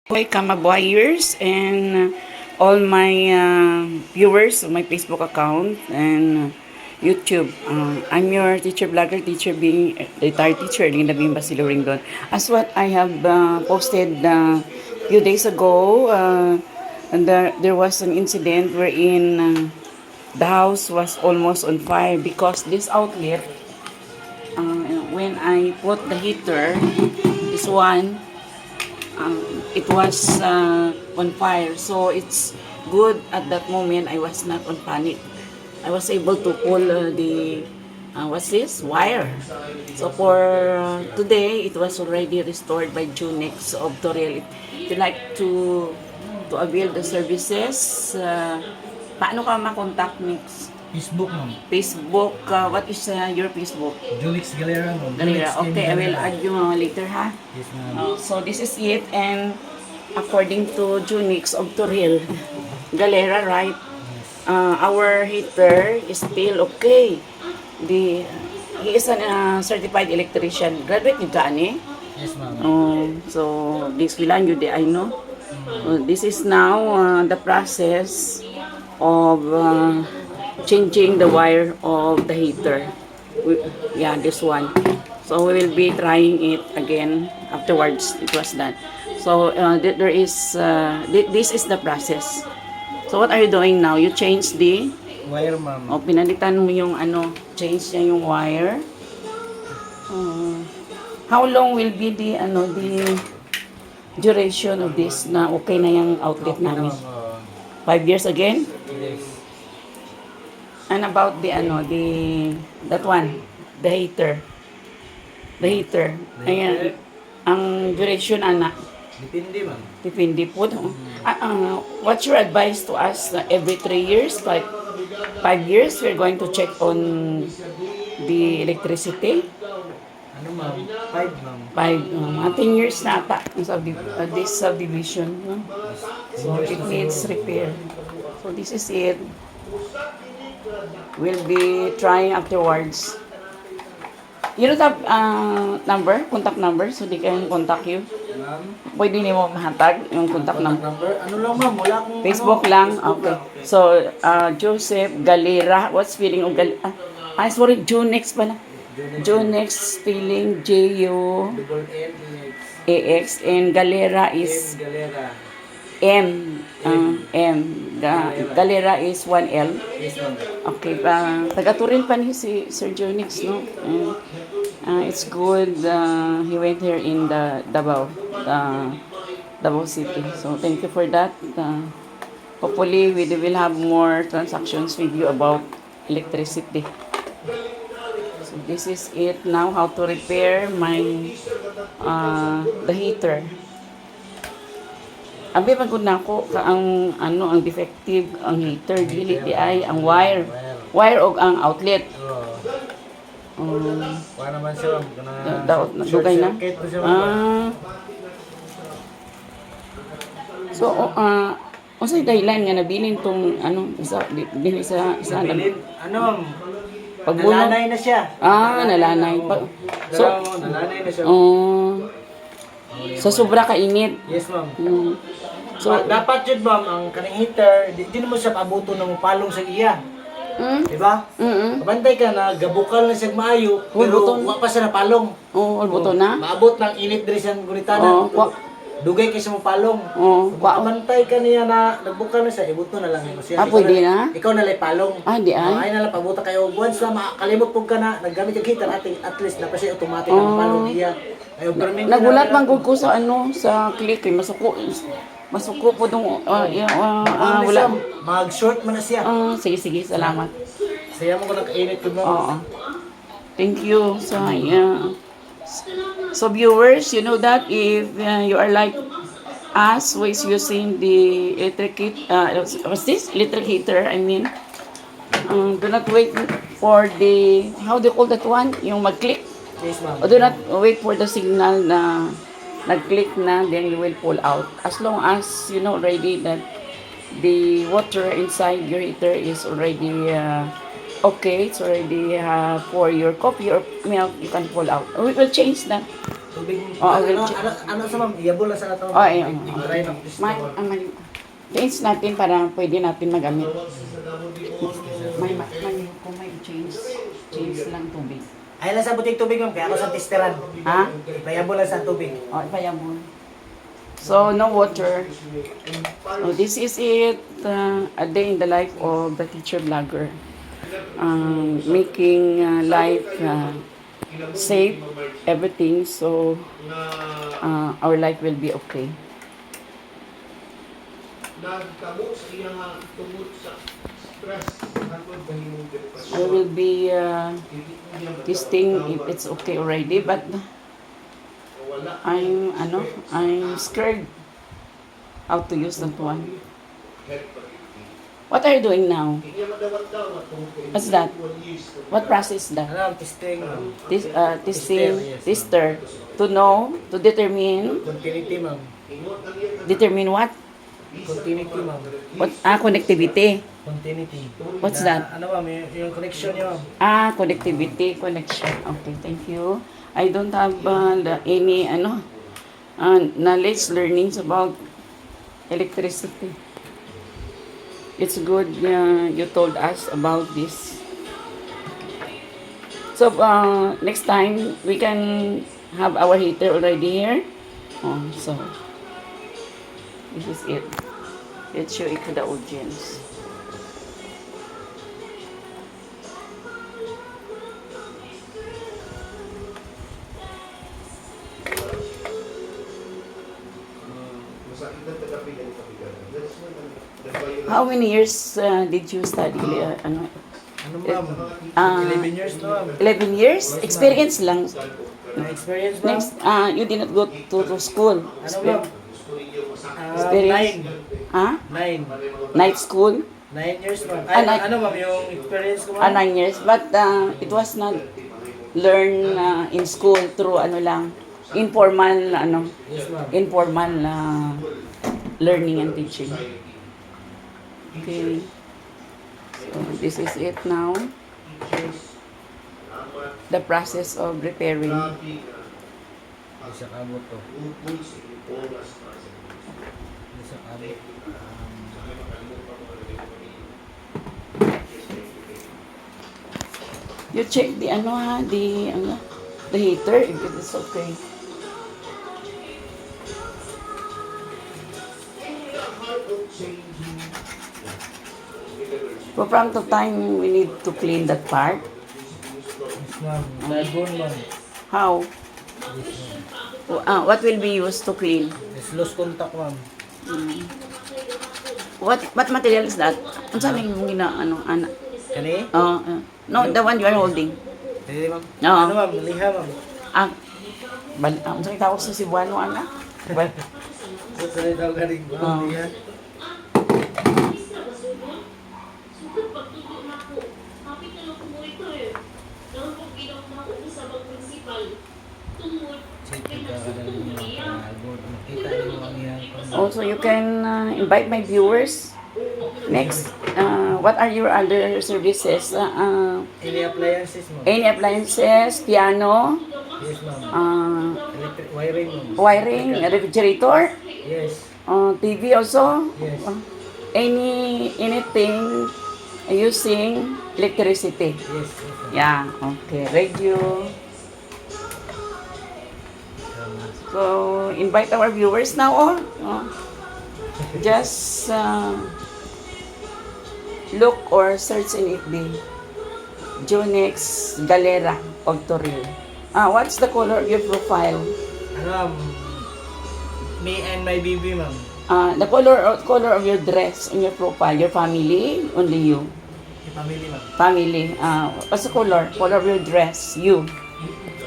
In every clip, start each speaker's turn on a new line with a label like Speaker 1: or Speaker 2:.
Speaker 1: Hi, Kamaboyers and all my viewers of my Facebook account and YouTube. I'm your teacher vlogger, teacher being retired teacher, Linda Bimba Siluringdon. As what I have posted few days ago, and there was an incident wherein the house was almost on fire because this outlet, when I put the heater, this one, it was on fire. So it's good at that moment I was not on panic. I was able to pull the what's this? Wire. So for today, it was already restored by Junix of Toril. If you like to avail the services, paano ka makontak, Mix?
Speaker 2: Facebook, ma'am.
Speaker 1: Facebook, what is your Facebook?
Speaker 2: Julix Galera, ma'am.
Speaker 1: Galera.
Speaker 2: Julix
Speaker 1: Okay, I will
Speaker 2: Galera.
Speaker 1: add you later, ha?
Speaker 2: Yes, ma'am.
Speaker 1: So this is it, and according to Junix of Toril, Galera, right? Our heater is still okay. He is a certified electrician. Graduate ni Gani.
Speaker 2: Yes, ma'am.
Speaker 1: So this wilan yun di I know. This is now the process of changing the wire of the heater. Yeah, this one. So we will be trying it again afterwards. It was done. So there is this is the process. So what are you doing now? You change the
Speaker 2: Wire, ma'am.
Speaker 1: pinalitan mo yung change niya yung wire. How long will be the duration of this na okay na yung outlet namin? 5 years again?
Speaker 2: Yes.
Speaker 1: And about the that one, the heater. The heater. Ayan, ang duration anak.
Speaker 2: Depende, ma'am.
Speaker 1: Depende po. What's your advice to us every 3 years, 5 years, we're going to check on the electricity?
Speaker 2: Ano, ma'am? 5, ma'am.
Speaker 1: 10 years na ata this subdivision. No? So it needs repair. So this is it. We'll be trying afterwards. You don't have number, contact number, so they can contact you.
Speaker 2: Ma'am?
Speaker 1: Pwede niyo mo mahatag yung contact number.
Speaker 2: Ano lang, ma'am? Wala akong...
Speaker 1: Facebook lang? Okay. So, Joseph Galera. What's spelling of Galera? Sorry, Junex pala. Junex spelling Junex. And Galera is
Speaker 2: Galera.
Speaker 1: M. Galera is 1L.
Speaker 2: Yes, ma'am.
Speaker 1: Okay. Taga-Turin pa ni si Sir Junex, no? It's good. He went here in the Davao City. So, thank you for that. Hopefully, we will have more transactions with you about electricity. So, this is it now, how to repair my the heater. Abi pagod na ako ang defective ang heater dili di ay ang wire og ang outlet.
Speaker 2: Wala naman siya, ma'am.
Speaker 1: Daot na dugay na.
Speaker 2: Short circuit po siya, ma'am.
Speaker 1: So unsay dahilan nga nabilin tong dinhi sa
Speaker 2: Bilin. Ano, ma'am?
Speaker 1: pagbunog?
Speaker 2: Nalanay na siya.
Speaker 1: Nalanay. So
Speaker 2: Nalanay na siya.
Speaker 1: sa sobra ka init.
Speaker 2: Yes, ma'am.
Speaker 1: So
Speaker 2: Dapat yun, ma'am, ang kaning heater, di mo siya pabuto ng palong sa iya. Diba? Kabantay ka na, gabukal na siya maayo, pero
Speaker 1: buton.
Speaker 2: wa pa siya na palong.
Speaker 1: buto na.
Speaker 2: Maabot ng init diri siyang gulitanan. Dugay kay siya mo palong. Kabantay ka niya na, nagbukal na siya, ibuto na lang mo siya.
Speaker 1: Pwede na?
Speaker 2: Ikaw na lay palong.
Speaker 1: Di ay.
Speaker 2: Ay na lang, pabuta kayo. Once na makalimot po ka na, naggamit yung heater, at least na pa siya automatic ang palong iya.
Speaker 1: Nagulat man gud ko sa sa click kay masuko po dong wala.
Speaker 2: Mag-short man na siya.
Speaker 1: Sige, salamat.
Speaker 2: Saya mo ko nakainit ko mo.
Speaker 1: Oo. Thank you. So viewers, you know that if you are like us who is using the electric heater, I mean, do not wait for the, how do you call that one? Yung mag-click.
Speaker 2: Yes, ma'am.
Speaker 1: Do not wait for the signal na nag-click na, then you will pull out. As long as you know already that the water inside your heater is already okay, it's already for your coffee or milk, you can pull out. We will change that.
Speaker 2: Tubig.
Speaker 1: Oh, I will
Speaker 2: Ano sa ma'am? Iyabol na sa ato.
Speaker 1: Oh, ayun.
Speaker 2: Try na.
Speaker 1: Change natin para pwede natin magamit. Kung may change lang tubig.
Speaker 2: Ay lang sa butik tubig ma'am, kaya ako sa testeran.
Speaker 1: Ha?
Speaker 2: Iyabol lang sa tubig.
Speaker 1: Oh, ipayabon. So, no water. So, this is it. A day in the life of the teacher vlogger. Making life safe, everything. So, our life will be okay. I will be testing if it's okay already, but I'm scared how to use that one. What are you doing now? What's that? What process is that?
Speaker 2: Ano, testing ma'am.
Speaker 1: Testing,
Speaker 2: yes.
Speaker 1: tester, to know, to determine
Speaker 2: Continuity ma'am.
Speaker 1: what?
Speaker 2: Continuity ma'am.
Speaker 1: What? Connectivity.
Speaker 2: Continuity.
Speaker 1: What's that?
Speaker 2: Ano ma'am, yung connection niya ma'am.
Speaker 1: Connectivity, connection. Okay, thank you. I don't have any knowledge, learnings about electricity. It's good you told us about this. So next time we can have our heater already here. So this is it. Let's show it to the audience. How many years did you study?
Speaker 2: Ano ma'am? 11 years na ma'am.
Speaker 1: 11 years? Experience lang.
Speaker 2: Na-experience ma'am?
Speaker 1: Next, you did not go to school.
Speaker 2: Ano ma'am?
Speaker 1: Experience?
Speaker 2: 9.
Speaker 1: Night school?
Speaker 2: 9 years ma'am. Ay,
Speaker 1: night-
Speaker 2: ano ma'am, yung experience ko ma'am?
Speaker 1: 9 years. But it was not learn in school through informal,
Speaker 2: Yes ma'am.
Speaker 1: informal learning and teaching. Okay. So this is it now. The process of repairing.
Speaker 2: Isa kabot to. Isa kabot.
Speaker 1: You check the the heater if it is okay. So from the time we need to clean that part.
Speaker 2: Yes ma'am. Lagon ma'am.
Speaker 1: How?
Speaker 2: Yes ma'am.
Speaker 1: What will be used to clean?
Speaker 2: Yes, loose contact ma'am.
Speaker 1: What material is that? Ano sabi mo ana?
Speaker 2: Kani?
Speaker 1: No, the one you are holding.
Speaker 2: Hindi ma'am.
Speaker 1: Oo.
Speaker 2: Ano ma'am? Liha ma'am.
Speaker 1: Ang sabi tawag sa Cebuano, ana?
Speaker 2: Ito sa daw galing
Speaker 1: Oo.
Speaker 2: ma'am. Liha.
Speaker 1: Also, you can invite my viewers. Next, what are your other services?
Speaker 2: Any appliances ma'am?
Speaker 1: Any appliances, piano,
Speaker 2: Yes ma'am. Electric wiring ma'am.
Speaker 1: wiring, refrigerator,
Speaker 2: Yes.
Speaker 1: TV also.
Speaker 2: Yes.
Speaker 1: Anything using electricity.
Speaker 2: Yes. Yes ma'am.
Speaker 1: Yeah, okay. Radio. So, invite our viewers now all. Just look or search in FB. Junex Galera Ogtoril. What's the color of your profile?
Speaker 2: Ano ma'am? Me and my baby ma'am.
Speaker 1: The color of your dress in your profile, your family, only you.
Speaker 2: Yung family ma'am.
Speaker 1: Family. What's the color? Color of your dress, you.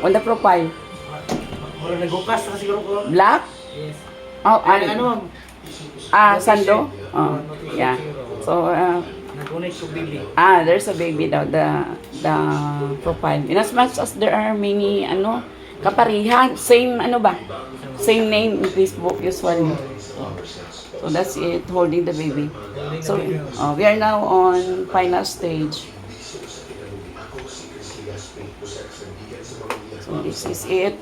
Speaker 1: On the profile.
Speaker 2: Mura nagbukas na siguro ko.
Speaker 1: Black?
Speaker 2: Yes.
Speaker 1: Oh,
Speaker 2: Ano ma'am?
Speaker 1: sando? Oh, yeah. So,
Speaker 2: Nag-connect to baby.
Speaker 1: there's a baby daw, the profile. In as much as there are many, kaparihan, same, same name in Facebook usually. So that's it, holding the baby. So, we are now on final stage. So this is it.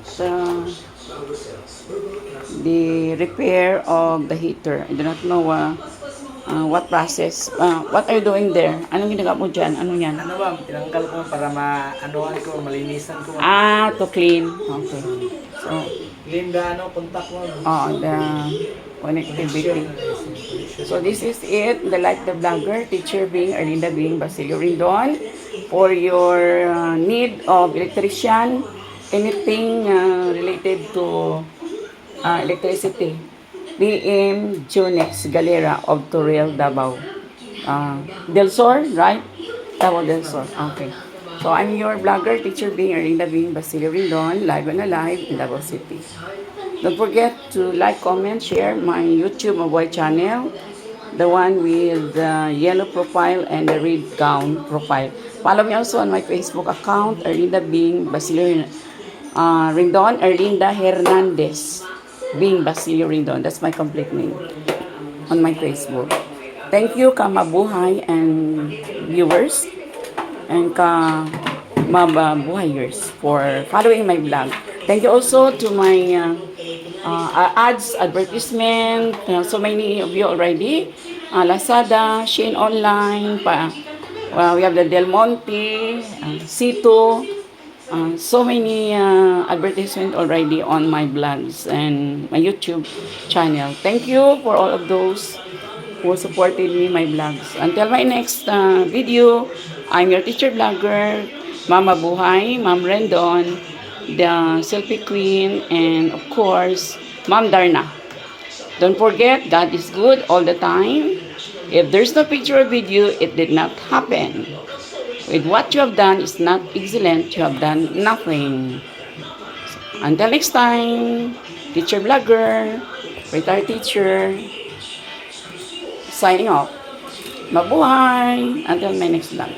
Speaker 1: the repair of the heater. I do not know what process. What are you doing there? Anong ginagawa mo dyan? Ano yan?
Speaker 2: Ano ba, tinanggal ko para ma-anuhan ko, malinisan ko.
Speaker 1: To clean. Okay. So,
Speaker 2: Linda, contact mo.
Speaker 1: the connectivity. So this is it, the Like the Vlogger, teacher being Erlinda being Basilio Rindon. For your need of electrician, anything related to electricity, BM Junex Galera of Torreal, Davao. Del Sur, right? Davao Del Sur. Okay. So I'm your vlogger, teacher being Erlinda being Basilio Rindon, live and alive in Davao City. Don't forget to like, comment, share my YouTube Mabuhay channel, the one with the yellow profile and the red gown profile. Follow me also on my Facebook account, Erlinda being Basilio Rindon, Erlinda Hernandez being Basilio Rindon. That's my complete name on my Facebook. Thank you, Kamabuhay and viewers, and Kamabuhayers for following my vlog. Thank you also to my ads, advertisement. So many of you already. Lazada, Shein Online, we have the Del Monte, Sito. So many advertisement already on my blogs and my YouTube channel. Thank you for all of those who supported me my vlogs. Until my next video, I'm your teacher vlogger, Mama Buhay, Ma'am Rendon, the Selfie Queen, and of course, Ma'am Darna. Don't forget, God is good all the time. If there's no picture or video, it did not happen. With what you have done is not excellent, you have done nothing. Until next time, teacher vlogger, retired teacher, signing off. Mabuhay! Until my next vlog.